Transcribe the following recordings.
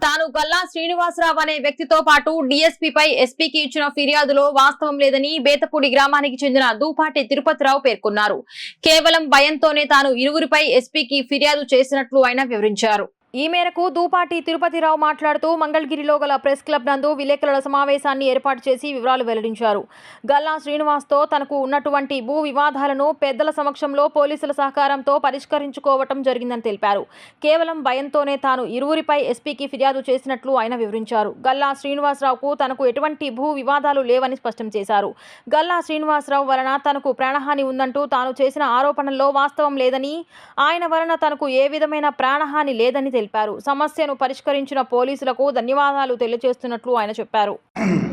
తాను గల్లా శ్రీనివాసరావు అనే వ్యక్తితో పాటు డీఎస్పీపై ఎస్పీకి ఇచ్చిన ఫిర్యాదులో వాస్తవం లేదని బేతపూడి గ్రామానికి చెందిన దూపాటి తిరుపతిరావు పేర్కొన్నారు. కేవలం భయంతోనే తాను ఇరువురిపై ఎస్పీకి ఫిర్యాదు చేసినట్లు ఆయన వివరించారు. ఈ మేరకు దూపాటి తిరుపతిరావు మాట్లాడుతూ మంగళగిరిలో గల ప్రెస్ క్లబ్ నందు విలేకరుల సమావేశాన్ని ఏర్పాటు చేసి వివరాలు వెల్లడించారు. గల్లా శ్రీనివాస్తో తనకు ఉన్నటువంటి భూ వివాదాలను పెద్దల సమక్షంలో పోలీసుల సహకారంతో పరిష్కరించుకోవటం జరిగిందని తెలిపారు. కేవలం భయంతోనే తాను ఇరువురిపై ఎస్పీకి ఫిర్యాదు చేసినట్లు ఆయన వివరించారు. గల్లా శ్రీనివాసరావుకు తనకు ఎటువంటి భూ వివాదాలు లేవని స్పష్టం చేశారు. గల్లా శ్రీనివాసరావు వలన తనకు ప్రాణహాని ఉందంటూ తాను చేసిన ఆరోపణల్లో వాస్తవం లేదని, ఆయన వలన తనకు ఏ విధమైన ప్రాణహాని లేదని తెలిపారు. సమస్యను పరిష్కరించిన పోలీసులకు ధన్యవాదాలు తెలియజేస్తున్నట్లు ఆయన చెప్పారు.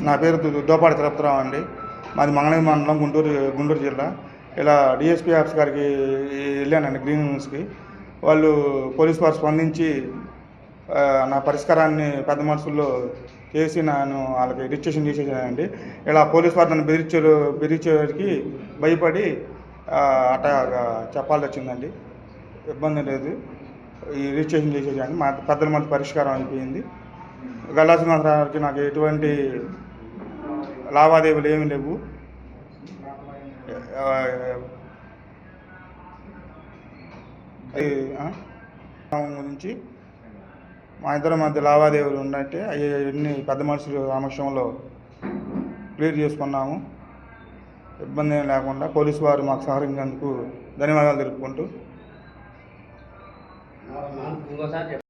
నా పేరు దూపాటి తిరుపతిరావు అండి. మాది మంగళగిరి మండలం గుంటూరు జిల్లా. ఇలా డిఎస్పీ ఆఫీస్ గారికి వెళ్ళానండి, గ్రీన్ న్యూస్కి. వాళ్ళు పోలీసు వారు స్పందించి నా పరిష్కారాన్ని పెద్ద మనసుల్లో చేసి నేను వాళ్ళకి రిజిస్ట్రేషన్ చేసేసానండి. ఇలా పోలీసు వారు నన్ను బెదిరించేవారికి భయపడి అట్లా చెప్పాల్సి వచ్చిందండి. ఇబ్బంది లేదు, ఈ రిజిస్ట్రేషన్ చేసేసాను. మా పెద్దల మధ్య పరిష్కారం అయిపోయింది. గల్లా శ్రీనివాసరావుకి నాకు ఎటువంటి లావాదేవీలు ఏమీ లేవు. గురించి మా ఇద్దరి మధ్య లావాదేవీలు ఉన్నట్టే అవన్నీ పెద్ద మనుషుల సమక్షంలో క్లియర్ చేసుకున్నాము. ఇబ్బంది ఏం లేకుండా పోలీసు వారు మాకు సహకరించినందుకు ధన్యవాదాలు తెలుపుకుంటూ